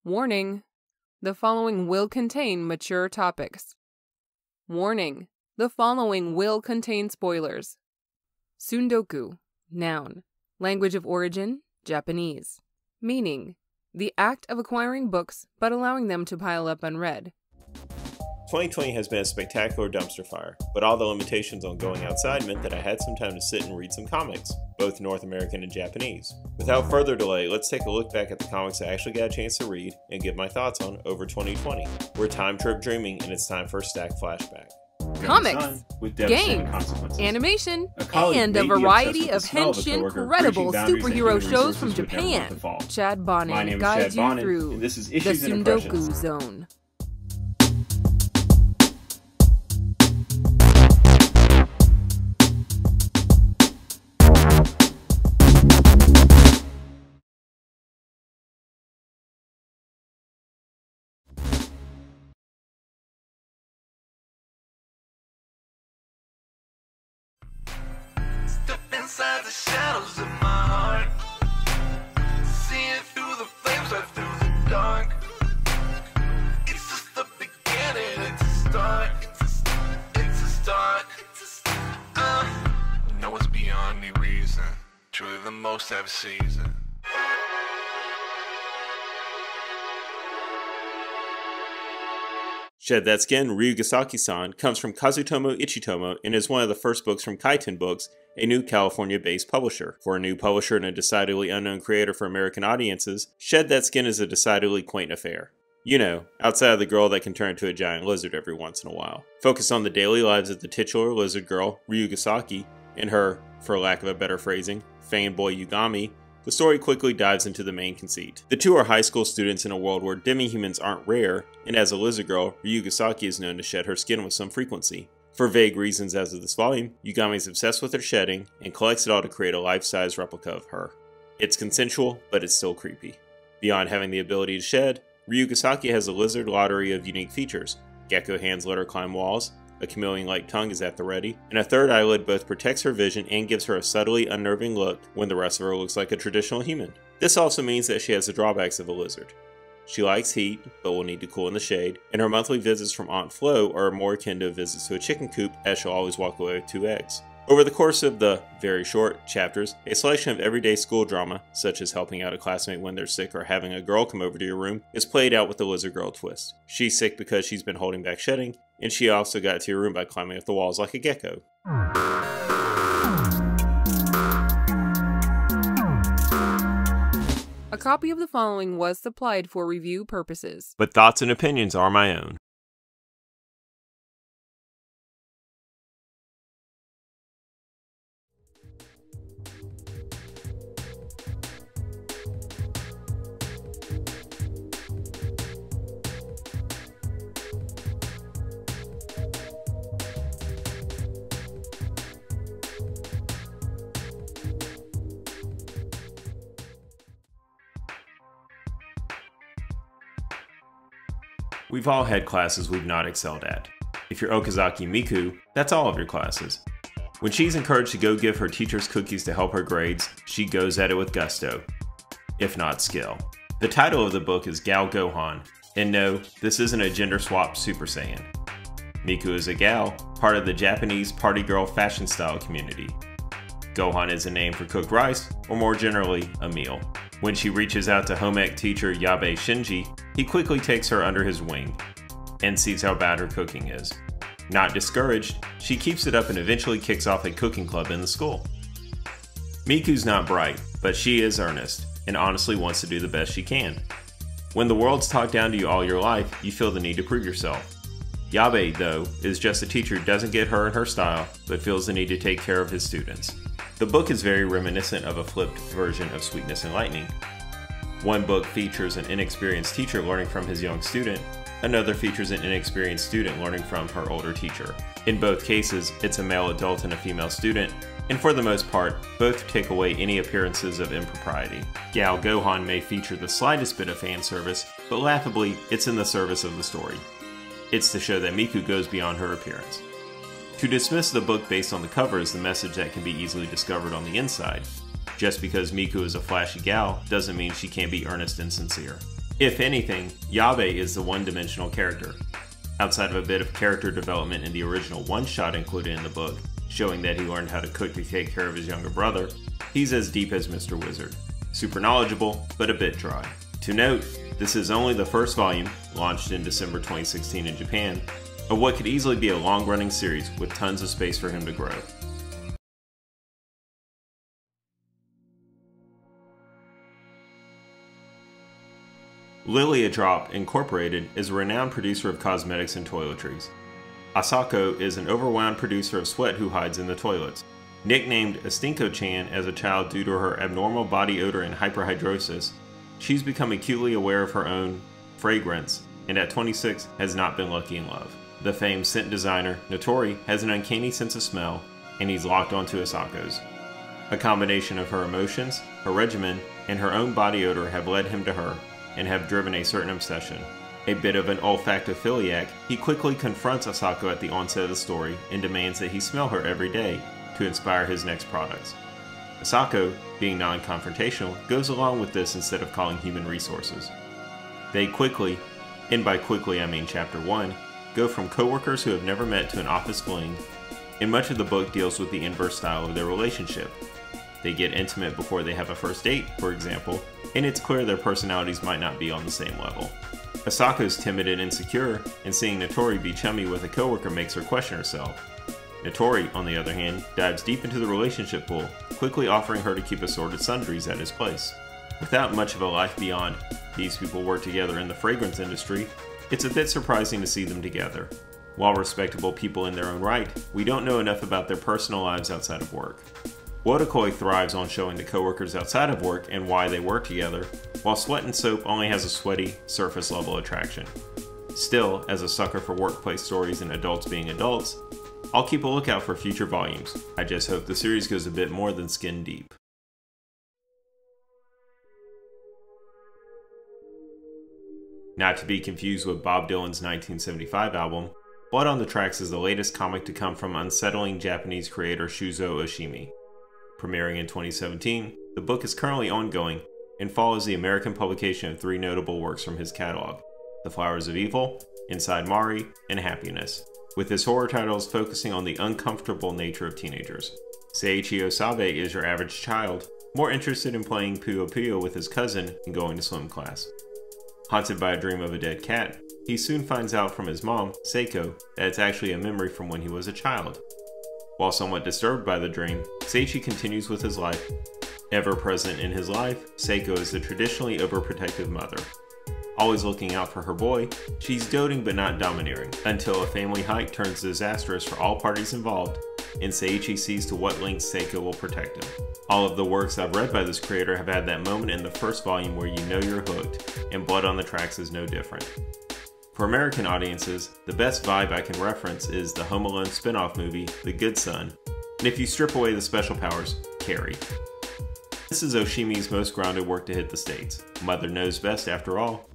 Warning: the following will contain mature topics. Warning: the following will contain spoilers. Tsundoku, noun, language of origin, Japanese. Meaning: the act of acquiring books but allowing them to pile up unread. 2020 has been a spectacular dumpster fire, but all the limitations on going outside meant that I had some time to sit and read some comics, both North American and Japanese. Without further delay, let's take a look back at the comics I actually got a chance to read and give my thoughts on over 2020. We're time trip dreaming and it's time for a stack flashback. Comics, games, animation, and a variety of hench incredible superhero shows from Japan. Chad Bonnet guides you through the Tsundoku Zone. Inside the shadows of my heart, seeing through the flames right through the dark. It's just the beginning, it's a start, it's a start. No, it's beyond any reason, truly the most ever season. Shed That Skin, Ryugasaki-San comes from Kazutomo Ichitomo and is one of the first books from Kaiten Books, a new California-based publisher. For a new publisher and a decidedly unknown creator for American audiences, Shed That Skin is a decidedly quaint affair. You know, outside of the girl that can turn into a giant lizard every once in a while. Focused on the daily lives of the titular lizard girl, Ryugasaki, and her, for lack of a better phrasing, fanboy Yugami, the story quickly dives into the main conceit. The two are high school students in a world where demi-humans aren't rare, and as a lizard girl, Ryugasaki is known to shed her skin with some frequency. For vague reasons as of this volume, Yugami is obsessed with her shedding, and collects it all to create a life-size replica of her. It's consensual, but it's still creepy. Beyond having the ability to shed, Ryugasaki has a lizard lottery of unique features. Gecko hands let her climb walls, a chameleon-like tongue is at the ready, and a third eyelid both protects her vision and gives her a subtly unnerving look when the rest of her looks like a traditional human. This also means that she has the drawbacks of a lizard. She likes heat, but will need to cool in the shade, and her monthly visits from Aunt Flo are more akin to visits to a chicken coop, as she'll always walk away with 2 eggs. Over the course of the very short chapters, a selection of everyday school drama, such as helping out a classmate when they're sick or having a girl come over to your room, is played out with the lizard girl twist. She's sick because she's been holding back shedding, and she also got to your room by climbing up the walls like a gecko. A copy of the following was supplied for review purposes. But thoughts and opinions are my own. We've all had classes we've not excelled at. If you're Okazaki Miku, that's all of your classes. When she's encouraged to go give her teachers cookies to help her grades, she goes at it with gusto, if not skill. The title of the book is Gal Gohan, and no, this isn't a gender-swapped Super Saiyan. Miku is a gal, part of the Japanese party girl fashion style community. Gohan is a name for cooked rice, or more generally, a meal. When she reaches out to home ec teacher Yabe Shinji, he quickly takes her under his wing and sees how bad her cooking is. Not discouraged, she keeps it up and eventually kicks off a cooking club in the school. Miku's not bright, but she is earnest and honestly wants to do the best she can. When the world's talked down to you all your life, you feel the need to prove yourself. Yabe, though, is just a teacher who doesn't get her and her style, but feels the need to take care of his students. The book is very reminiscent of a flipped version of Sweetness and Lightning. One book features an inexperienced teacher learning from his young student, another features an inexperienced student learning from her older teacher. In both cases, it's a male adult and a female student, and for the most part, both take away any appearances of impropriety. Gal Gohan may feature the slightest bit of fan service, but laughably, it's in the service of the story. It's to show that Miku goes beyond her appearance. To dismiss the book based on the cover is the message that can be easily discovered on the inside. Just because Miku is a flashy gal doesn't mean she can't be earnest and sincere. If anything, Yabe is the one-dimensional character. Outside of a bit of character development in the original one-shot included in the book, showing that he learned how to cook to take care of his younger brother, he's as deep as Mr. Wizard. Super knowledgeable, but a bit dry. To note, this is only the first volume, launched in December 2016 in Japan, of what could easily be a long-running series with tons of space for him to grow. Lilia Drop Incorporated is a renowned producer of cosmetics and toiletries. Asako is an overwound producer of sweat who hides in the toilets. Nicknamed Astinko-chan as a child due to her abnormal body odor and hyperhidrosis, she's become acutely aware of her own fragrance, and at 26 has not been lucky in love. The famed scent designer, Notori, has an uncanny sense of smell, and he's locked onto Asako's. A combination of her emotions, her regimen, and her own body odor have led him to her, and have driven a certain obsession. A bit of an olfactophiliac, he quickly confronts Asako at the onset of the story and demands that he smell her every day to inspire his next products. Asako, being non-confrontational, goes along with this instead of calling human resources. They quickly, and by quickly I mean chapter 1, go from co-workers who have never met to an office fling, and much of the book deals with the inverse style of their relationship. They get intimate before they have a first date, for example, and it's clear their personalities might not be on the same level. Asako's timid and insecure, and seeing Notori be chummy with a coworker makes her question herself. Notori, on the other hand, dives deep into the relationship pool, quickly offering her to keep assorted sundries at his place. Without much of a life beyond, these people work together in the fragrance industry, it's a bit surprising to see them together. While respectable people in their own right, we don't know enough about their personal lives outside of work. Wotakoi thrives on showing the coworkers outside of work and why they work together, while Sweat and Soap only has a sweaty, surface-level attraction. Still, as a sucker for workplace stories and adults being adults, I'll keep a lookout for future volumes. I just hope the series goes a bit more than skin deep. Not to be confused with Bob Dylan's 1975 album, Blood on the Tracks is the latest comic to come from unsettling Japanese creator Shuzo Oshimi. Premiering in 2017, the book is currently ongoing and follows the American publication of 3 notable works from his catalog: The Flowers of Evil, Inside Mari, and Happiness, with his horror titles focusing on the uncomfortable nature of teenagers. Seiichi Osabe is your average child, more interested in playing Puyo Puyo with his cousin and going to swim class. Haunted by a dream of a dead cat, he soon finds out from his mom, Seiko, that it's actually a memory from when he was a child. While somewhat disturbed by the dream, Seiichi continues with his life. Ever present in his life, Seiko is the traditionally overprotective mother. Always looking out for her boy, she's doting but not domineering, until a family hike turns disastrous for all parties involved, and Seiichi sees to what lengths Seiko will protect him. All of the works I've read by this creator have had that moment in the first volume where you know you're hooked, and Blood on the Tracks is no different. For American audiences, the best vibe I can reference is the Home Alone spin-off movie, The Good Son, and if you strip away the special powers, Carrie. This is Oshimi's most grounded work to hit the States. Mother knows best after all.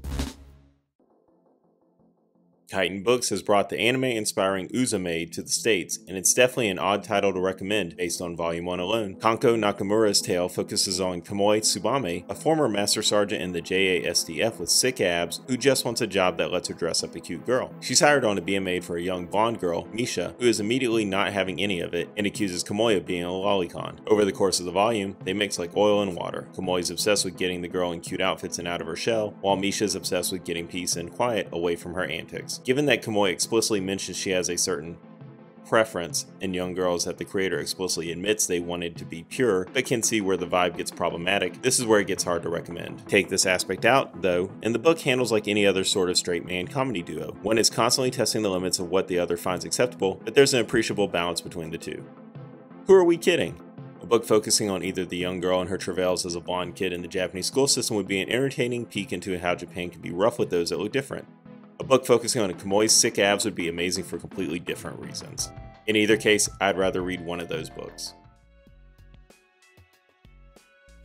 Titan Books has brought the anime-inspiring Uzume to the States, and it's definitely an odd title to recommend based on Volume 1 alone. Kanko Nakamura's tale focuses on Kamoi Tsubame, a former Master Sergeant in the JASDF with sick abs who just wants a job that lets her dress up a cute girl. She's hired on to be a maid for a young blonde girl, Misha, who is immediately not having any of it and accuses Kamoi of being a lolicon. Over the course of the volume, they mix like oil and water. Kamoi's obsessed with getting the girl in cute outfits and out of her shell, while Misha's obsessed with getting peace and quiet away from her antics. Given that Kamoi explicitly mentions she has a certain preference in young girls that the creator explicitly admits they wanted to be pure, but can see where the vibe gets problematic, this is where it gets hard to recommend. Take this aspect out, though, and the book handles like any other sort of straight man comedy duo. One is constantly testing the limits of what the other finds acceptable, but there's an appreciable balance between the two. Who are we kidding? A book focusing on either the young girl and her travails as a blonde kid in the Japanese school system would be an entertaining peek into how Japan can be rough with those that look different. A book focusing on Kamoi's sick abs would be amazing for completely different reasons. In either case, I'd rather read one of those books.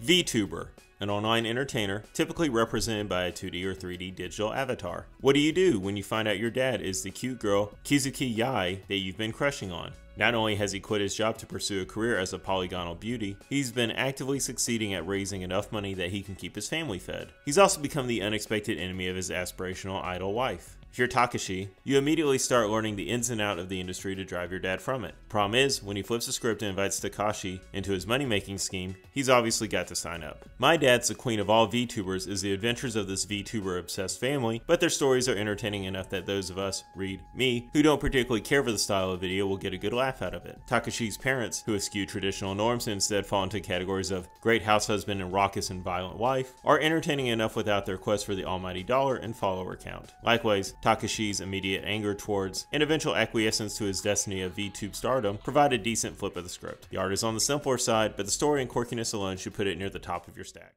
Vtuber, an online entertainer typically represented by a 2D or 3D digital avatar. What do you do when you find out your dad is the cute girl Kizuki Yai that you've been crushing on? Not only has he quit his job to pursue a career as a polygonal beauty, he's been actively succeeding at raising enough money that he can keep his family fed. He's also become the unexpected enemy of his aspirational idol wife. If you're Takashi, you immediately start learning the ins and outs of the industry to drive your dad from it. Problem is, when he flips the script and invites Takashi into his money-making scheme, he's obviously got to sign up. My Dad's the queen of all VTubers is the adventures of this VTuber-obsessed family, but their stories are entertaining enough that those of us, read me, who don't particularly care for the style of video will get a good laugh out of it. Takashi's parents, who eschew traditional norms and instead fall into categories of great house husband and raucous and violent wife, are entertaining enough without their quest for the almighty dollar and follower count. Likewise, Takashi's immediate anger towards and eventual acquiescence to his destiny of VTube stardom provide a decent flip of the script. The art is on the simpler side, but the story and quirkiness alone should put it near the top of your stack.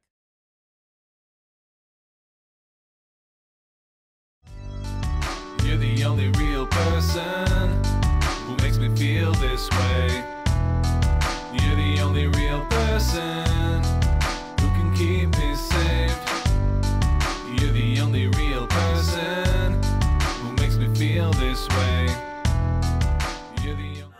You're the only real person who makes me feel this way. You're the only real person who can keep me safe. You're the only real person who makes me feel this way. You're the only...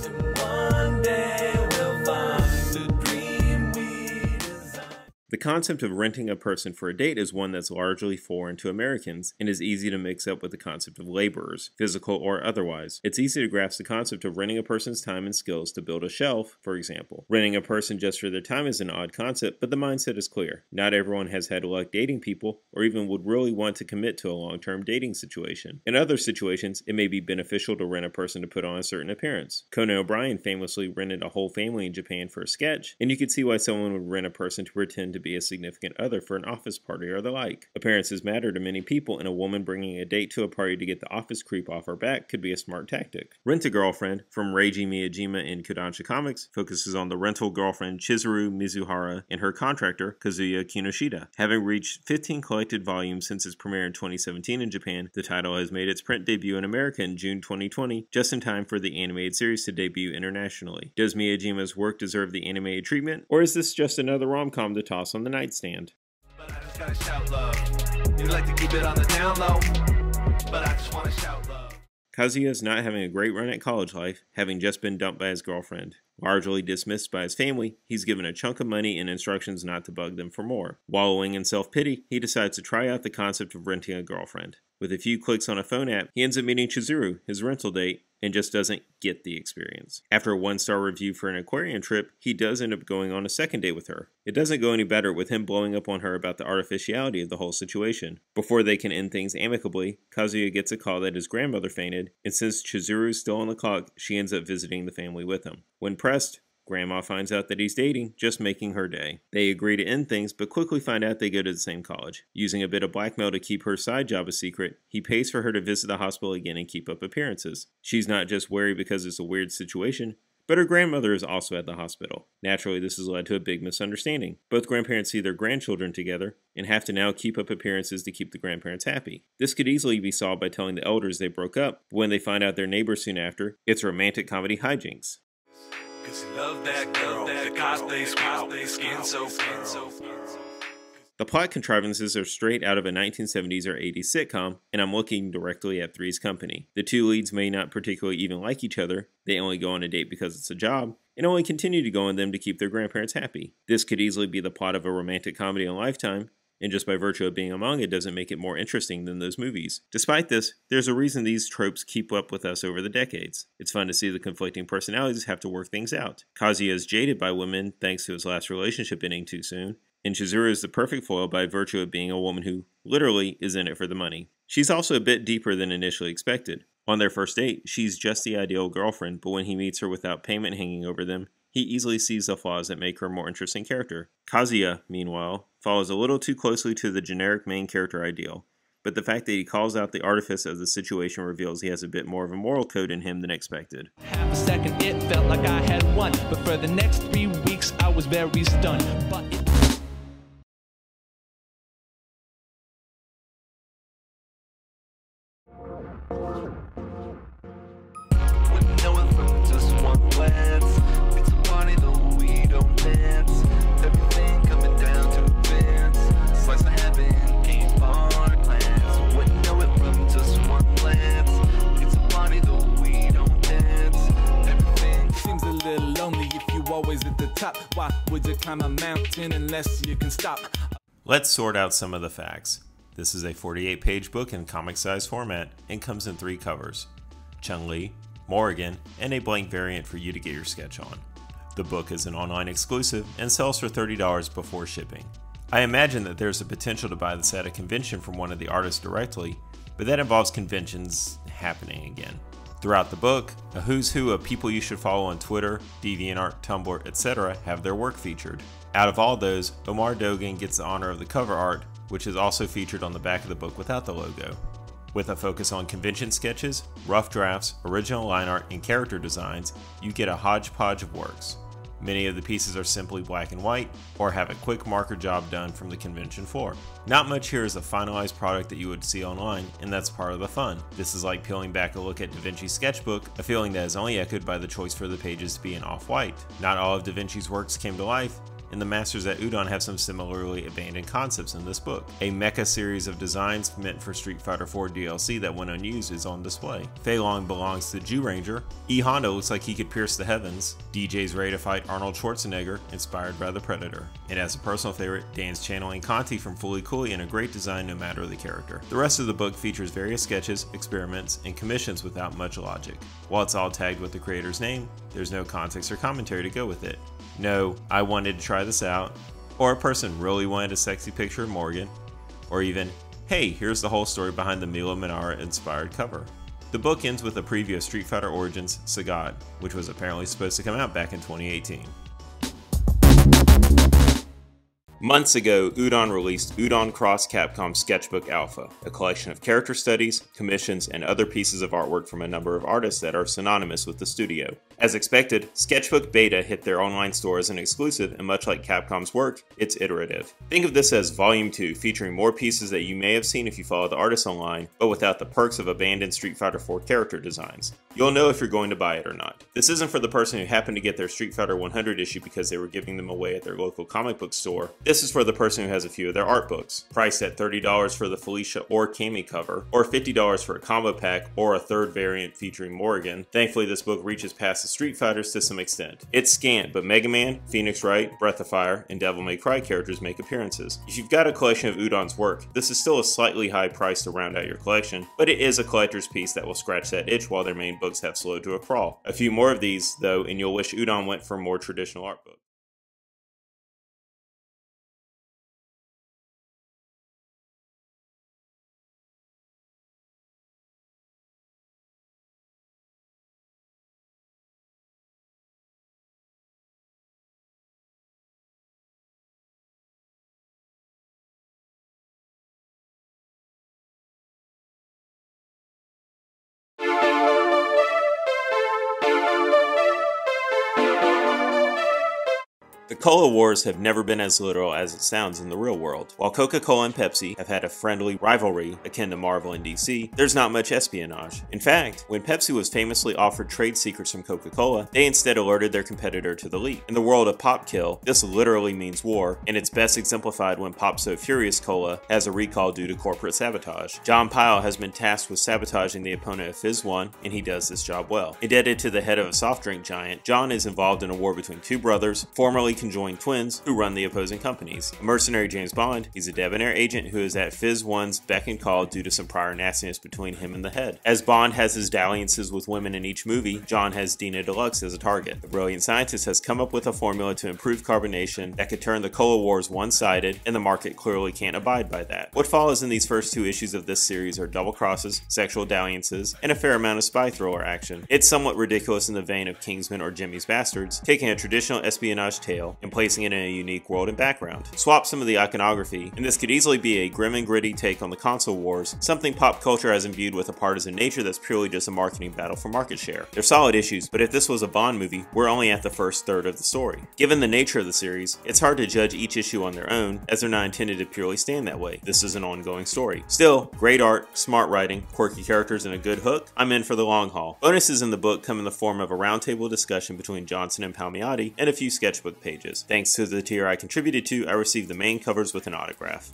And one day we'll find the dream we design. The concept of renting a person for a date is one that's largely foreign to Americans and is easy to mix up with the concept of laborers, physical or otherwise. It's easy to grasp the concept of renting a person's time and skills to build a shelf, for example. Renting a person just for their time is an odd concept, but the mindset is clear. Not everyone has had luck dating people, or even would really want to commit to a long-term dating situation. In other situations, it may be beneficial to rent a person to put on a certain appearance. Conan O'Brien famously rented a whole family in Japan for a sketch, and you could see why someone would rent a person to pretend to be a significant other for an office party or the like. Appearances matter to many people, and a woman bringing a date to a party to get the office creep off her back could be a smart tactic. Rent a Girlfriend from Reiji Miyajima in Kodansha Comics focuses on the rental girlfriend Chizuru Mizuhara and her contractor Kazuya Kinoshita. Having reached 15 collected volumes since its premiere in 2017 in Japan, the title has made its print debut in America in June 2020, just in time for the animated series to debut internationally. Does Miyajima's work deserve the animated treatment, or is this just another rom-com to toss on the nightstand? But I just gotta shout love. You like to keep it on the down low, but I just wanna shout love. Kazuya is not having a great run at college life, having just been dumped by his girlfriend. Largely dismissed by his family, he's given a chunk of money and instructions not to bug them for more. Wallowing in self-pity, he decides to try out the concept of renting a girlfriend. With a few clicks on a phone app, he ends up meeting Chizuru, his rental date, and just doesn't get the experience. After a 1-star review for an aquarium trip, he does end up going on a second date with her. It doesn't go any better with him blowing up on her about the artificiality of the whole situation. Before they can end things amicably, Kazuya gets a call that his grandmother fainted, and since Chizuru is still on the clock, she ends up visiting the family with him. When pressed, Grandma finds out that he's dating, just making her day. They agree to end things, but quickly find out they go to the same college. Using a bit of blackmail to keep her side job a secret, he pays for her to visit the hospital again and keep up appearances. She's not just wary because it's a weird situation, but her grandmother is also at the hospital. Naturally, this has led to a big misunderstanding. Both grandparents see their grandchildren together and have to now keep up appearances to keep the grandparents happy. This could easily be solved by telling the elders they broke up, but when they find out they're neighbors soon after, it's romantic comedy hijinks. Cause you love that girl, that cosplay, skin so The plot contrivances are straight out of a 1970s or 80s sitcom, and I'm looking directly at Three's Company. The two leads may not particularly even like each other, they only go on a date because it's a job, and only continue to go on them to keep their grandparents happy. This could easily be the plot of a romantic comedy on Lifetime, and just by virtue of being a manga doesn't make it more interesting than those movies. Despite this, there's a reason these tropes keep up with us over the decades. It's fun to see the conflicting personalities have to work things out. Kazuya is jaded by women thanks to his last relationship ending too soon, and Chizuru is the perfect foil by virtue of being a woman who, literally, is in it for the money. She's also a bit deeper than initially expected. On their first date, she's just the ideal girlfriend, but when he meets her without payment hanging over them, he easily sees the flaws that make her a more interesting character. Kazuya, meanwhile, follows a little too closely to the generic main character ideal, but the fact that he calls out the artifice of the situation reveals he has a bit more of a moral code in him than expected. Half a second it felt like I had won, but for the next 3 weeks I was very stunned. But Wouldn't know it from just one glance. It's a party though we don't dance. Everything coming down to advance. Slice of heaven came for our clans. Wouldn't know it from just one glance. It's a party though we don't dance. Everything climb a mountain unless you can stop. Let's sort out some of the facts. This is a 48-page book in comic-size format and comes in 3 covers: Chun-Li, Morrigan, and a blank variant for you to get your sketch on. The book is an online exclusive and sells for $30 before shipping. I imagine that there's a potential to buy this at a convention from one of the artists directly, but that involves conventions happening again. Throughout the book, a who's who of people you should follow on Twitter, DeviantArt, Tumblr, etc. have their work featured. Out of all those, Omar Dogan gets the honor of the cover art, which is also featured on the back of the book without the logo. With a focus on convention sketches, rough drafts, original line art, and character designs, you get a hodgepodge of works. Many of the pieces are simply black and white, or have a quick marker job done from the convention floor. Not much here is a finalized product that you would see online, and that's part of the fun. This is like peeling back a look at Da Vinci's Sketchbook, a feeling that is only echoed by the choice for the pages to be in off-white. Not all of Da Vinci's works came to life, and the masters at Udon have some similarly abandoned concepts in this book. A mecha series of designs meant for Street Fighter IV DLC that went unused is on display. Fei Long belongs to Jew Ranger. E Honda looks like he could pierce the heavens. DJ's ready to fight Arnold Schwarzenegger, inspired by the Predator. And as a personal favorite, Dan's channeling Conti from Fooly Cooly in a great design no matter the character. The rest of the book features various sketches, experiments, and commissions without much logic. While it's all tagged with the creator's name, there's no context or commentary to go with it. No, I wanted to try this out, or a person really wanted a sexy picture of Morgan, or even, hey, here's the whole story behind the Mila Manara inspired cover. The book ends with a preview of Street Fighter Origins Sagat, which was apparently supposed to come out back in 2018. Months ago, Udon released Udon Cross Capcom Sketchbook Alpha, a collection of character studies, commissions, and other pieces of artwork from a number of artists that are synonymous with the studio. As expected, Sketchbook Beta hit their online store as an exclusive, and much like Capcom's work, it's iterative. Think of this as Volume 2, featuring more pieces that you may have seen if you follow the artists online, but without the perks of abandoned Street Fighter IV character designs. You'll know if you're going to buy it or not. This isn't for the person who happened to get their Street Fighter 100 issue because they were giving them away at their local comic book store. This is for the person who has a few of their art books, priced at $30 for the Felicia or Cammy cover, or $50 for a combo pack or a third variant featuring Morrigan. Thankfully, this book reaches past the Street Fighters to some extent. It's scant, but Mega Man, Phoenix Wright, Breath of Fire, and Devil May Cry characters make appearances. If you've got a collection of Udon's work, this is still a slightly high price to round out your collection, but it is a collector's piece that will scratch that itch while their main books have slowed to a crawl. A few more of these, though, and you'll wish Udon went for a more traditional art book. The Cola Wars have never been as literal as it sounds in the real world. While Coca-Cola and Pepsi have had a friendly rivalry akin to Marvel and DC, there's not much espionage. In fact, when Pepsi was famously offered trade secrets from Coca-Cola, they instead alerted their competitor to the leak. In the world of Pop Kill, this literally means war, and it's best exemplified when Pop So Furious Cola has a recall due to corporate sabotage. John Pyle has been tasked with sabotaging the opponent of Fizz 1, and he does this job well. Indebted to the head of a soft drink giant, John is involved in a war between two brothers, formerly conjoined twins, who run the opposing companies. A mercenary James Bond, he's a debonair agent who is at Fizz 1's beck and call due to some prior nastiness between him and the head. As Bond has his dalliances with women in each movie, John has Dina Deluxe as a target. The brilliant scientist has come up with a formula to improve carbonation that could turn the Cola Wars one-sided, and the market clearly can't abide by that. What follows in these first two issues of this series are double crosses, sexual dalliances, and a fair amount of spy thriller action. It's somewhat ridiculous in the vein of Kingsman or Jimmy's Bastards, taking a traditional espionage tale and placing it in a unique world and background. Swap some of the iconography, and this could easily be a grim and gritty take on the console wars, something pop culture has imbued with a partisan nature that's purely just a marketing battle for market share. They're solid issues, but if this was a Bond movie, we're only at the first third of the story. Given the nature of the series, it's hard to judge each issue on their own, as they're not intended to purely stand that way. This is an ongoing story. Still, great art, smart writing, quirky characters, and a good hook, I'm in for the long haul. Bonuses in the book come in the form of a roundtable discussion between Johnson and Palmiotti, and a few sketchbook pages. Thanks to the tier I contributed to, I received the main covers with an autograph.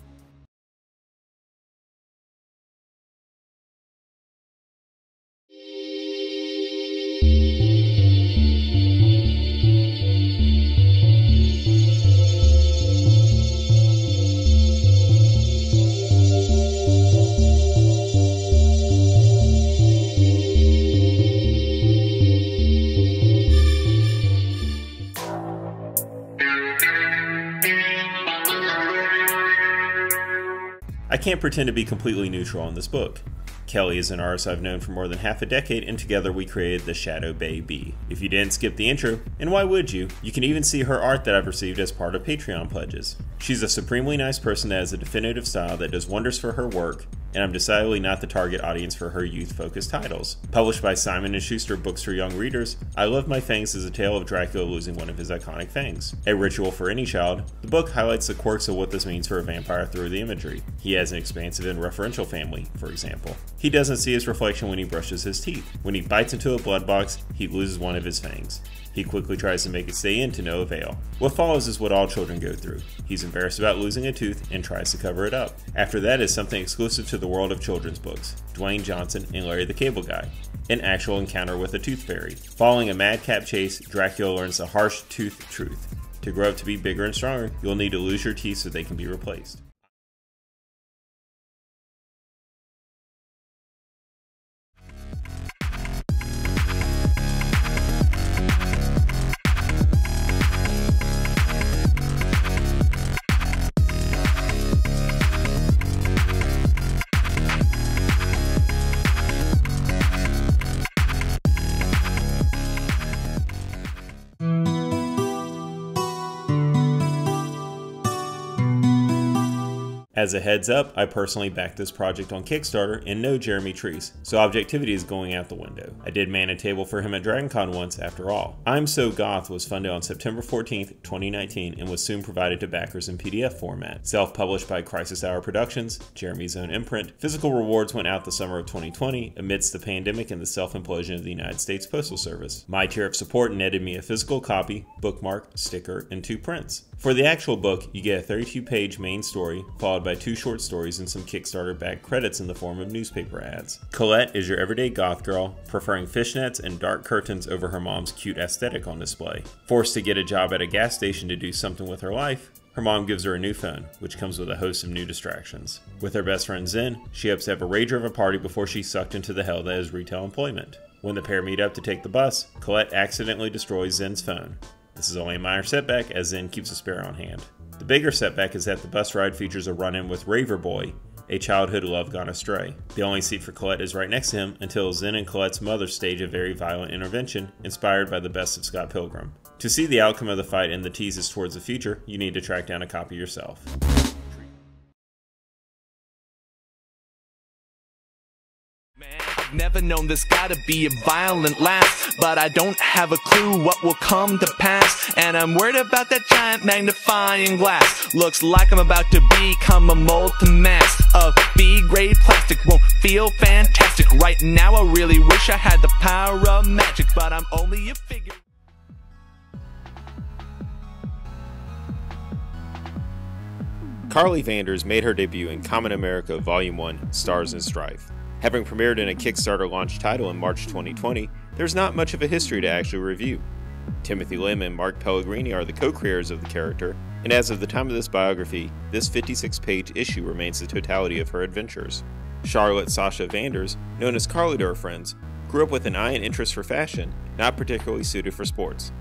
can't pretend to be completely neutral on this book. Kelly is an artist I've known for more than half a decade, and together we created the Shadow Bay Bee. If you didn't skip the intro, and why would you can even see her art that I've received as part of Patreon pledges. She's a supremely nice person that has a definitive style that does wonders for her work, and I'm decidedly not the target audience for her youth-focused titles. Published by Simon & Schuster Books for Young Readers, I Love My Fangs is a tale of Dracula losing one of his iconic fangs. A ritual for any child, the book highlights the quirks of what this means for a vampire through the imagery. He has an expansive and referential family, for example. He doesn't see his reflection when he brushes his teeth. When he bites into a blood box, he loses one of his fangs. He quickly tries to make it stay in to no avail. What follows is what all children go through. He's embarrassed about losing a tooth and tries to cover it up. After that is something exclusive to the world of children's books, Dwayne Johnson and Larry the Cable Guy, an actual encounter with a tooth fairy. Following a madcap chase, Dracula learns the harsh tooth truth. To grow up to be bigger and stronger, you'll need to lose your teeth so they can be replaced. As a heads up, I personally backed this project on Kickstarter and know Jeremy Treese, so objectivity is going out the window. I did man a table for him at DragonCon once, after all. I'm So Goth was funded on September 14th, 2019 and was soon provided to backers in PDF format. Self-published by Crisis Hour Productions, Jeremy's own imprint, physical rewards went out the summer of 2020 amidst the pandemic and the self-implosion of the United States Postal Service. My tier of support netted me a physical copy, bookmark, sticker, and 2 prints. For the actual book, you get a 32-page main story, followed by 2 short stories and some Kickstarter-backed credits in the form of newspaper ads. Colette is your everyday goth girl, preferring fishnets and dark curtains over her mom's cute aesthetic on display. Forced to get a job at a gas station to do something with her life, her mom gives her a new phone, which comes with a host of new distractions. With her best friend Zen, she hopes to have a rager of a party before she's sucked into the hell that is retail employment. When the pair meet up to take the bus, Colette accidentally destroys Zen's phone. This is only a minor setback, as Zen keeps a spare on hand. The bigger setback is that the bus ride features a run-in with Raver Boy, a childhood love gone astray. The only seat for Colette is right next to him until Zen and Colette's mother stage a very violent intervention, inspired by the best of Scott Pilgrim. To see the outcome of the fight and the teases towards the future, you need to track down a copy yourself. I've never known this gotta be a violent last, but I don't have a clue what will come to pass, and I'm worried about that giant magnifying glass. Looks like I'm about to become a molten mass of B-grade plastic. Won't feel fantastic right now. I really wish I had the power of magic, but I'm only a figure. Carly Vanders made her debut in Common America Volume 1, Stars and Strife. Having premiered in a Kickstarter launch title in March 2020, there's not much of a history to actually review. Timothy Lim and Mark Pellegrini are the co-creators of the character, and as of the time of this biography, this 56-page issue remains the totality of her adventures. Charlotte Sasha Vanders, known as Carly to her friends, grew up with an eye and interest for fashion, not particularly suited for sports.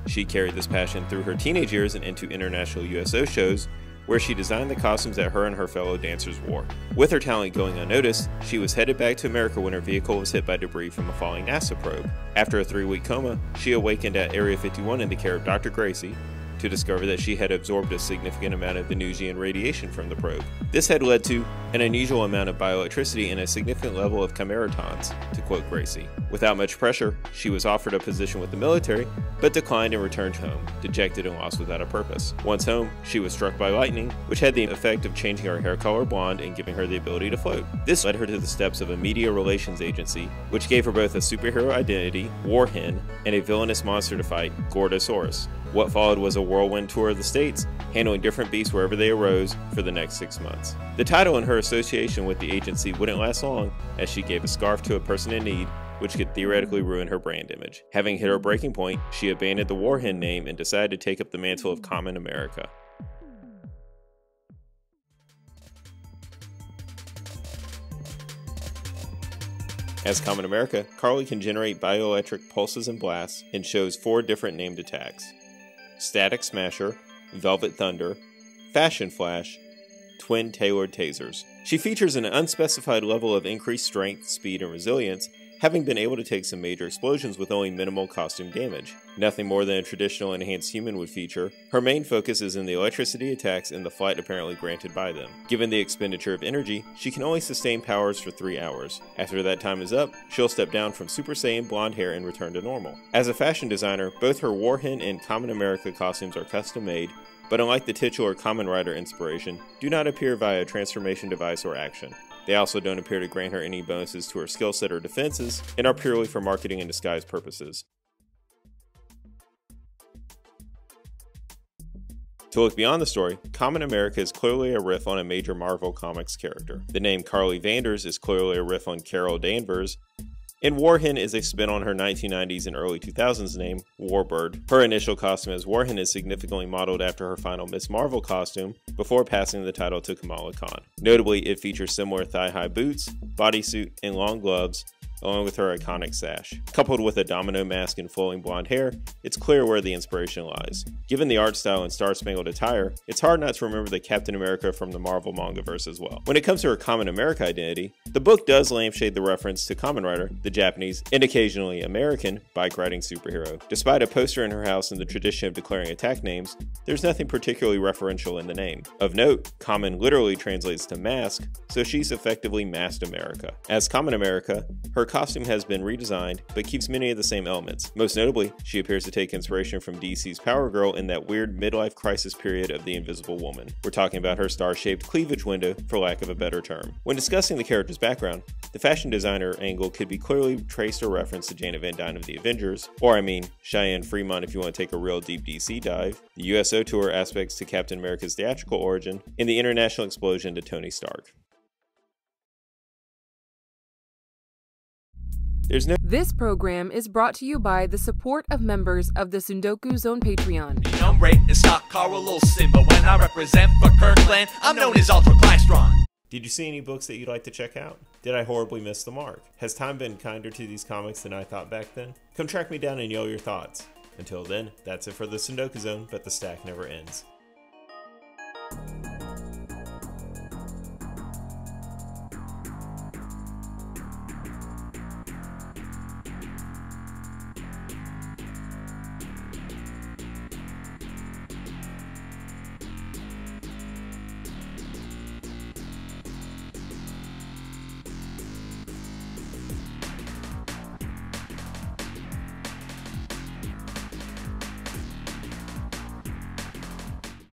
She carried this passion through her teenage years and into international USO shows, where she designed the costumes that her and her fellow dancers wore. With her talent going unnoticed, she was headed back to America when her vehicle was hit by debris from a falling NASA probe. After a 3-week coma, she awakened at Area 51 in the care of Dr. Gracie to discover that she had absorbed a significant amount of Venusian radiation from the probe. This had led to an unusual amount of bioelectricity and a significant level of chimeratons, to quote Gracie. Without much pressure, she was offered a position with the military, but declined and returned home, dejected and lost without a purpose. Once home, she was struck by lightning, which had the effect of changing her hair color blonde and giving her the ability to float. This led her to the steps of a media relations agency, which gave her both a superhero identity, War Hen, and a villainous monster to fight, Gordosaurus. What followed was a whirlwind tour of the states, handling different beasts wherever they arose for the next 6 months. The title and her association with the agency wouldn't last long, as she gave a scarf to a person in need, which could theoretically ruin her brand image. Having hit her breaking point, she abandoned the War Hen name and decided to take up the mantle of Common America. As Common America, Carly can generate bioelectric pulses and blasts and shows 4 different named attacks: Static Smasher, Velvet Thunder, Fashion Flash, twin tailored tasers. She features an unspecified level of increased strength, speed, and resilience, having been able to take some major explosions with only minimal costume damage. Nothing more than a traditional enhanced human would feature, her main focus is in the electricity attacks and the flight apparently granted by them. Given the expenditure of energy, she can only sustain powers for 3 hours. After that time is up, she'll step down from Super Saiyan blonde hair and return to normal. As a fashion designer, both her Warhen and Common America costumes are custom made, but unlike the titular Kamen Rider inspiration, do not appear via a transformation device or action. They also don't appear to grant her any bonuses to her skill set or defenses, and are purely for marketing and disguise purposes. To look beyond the story, Common America is clearly a riff on a major Marvel Comics character. The name Carly Vanders is clearly a riff on Carol Danvers, and Warhen is a spin on her 1990s and early 2000s name, Warbird. Her initial costume as Warhen is significantly modeled after her final Miss Marvel costume, before passing the title to Kamala Khan. Notably, it features similar thigh-high boots, bodysuit, and long gloves, along with her iconic sash. Coupled with a domino mask and flowing blonde hair, it's clear where the inspiration lies. Given the art style and star-spangled attire, it's hard not to remember the Captain America from the Marvel mangaverse as well. When it comes to her Common America identity, the book does lampshade the reference to Kamen Rider, the Japanese, and occasionally American, bike-riding superhero. Despite a poster in her house and the tradition of declaring attack names, there's nothing particularly referential in the name. Of note, Common literally translates to mask, so she's effectively masked America. As Common America, her costume has been redesigned, but keeps many of the same elements. Most notably, she appears to take inspiration from DC's Power Girl in that weird midlife crisis period of the Invisible Woman. We're talking about her star-shaped cleavage window, for lack of a better term. When discussing the character's background, the fashion designer angle could be clearly traced or referenced to Janet Van Dyne of the Avengers, or I mean, Cheyenne Fremont if you want to take a real deep DC dive, the USO Tour aspects to Captain America's theatrical origin, and the international explosion to Tony Stark. This program is brought to you by the support of members of the Tsundoku Zone Patreon. I'm Ray and stock Carl Olsen, but when I represent for Kirkland, I'm known as Ultraklystron. Did you see any books that you'd like to check out? Did I horribly miss the mark? Has time been kinder to these comics than I thought back then? Come track me down and yell your thoughts. Until then, that's it for the Tsundoku Zone, but the stack never ends.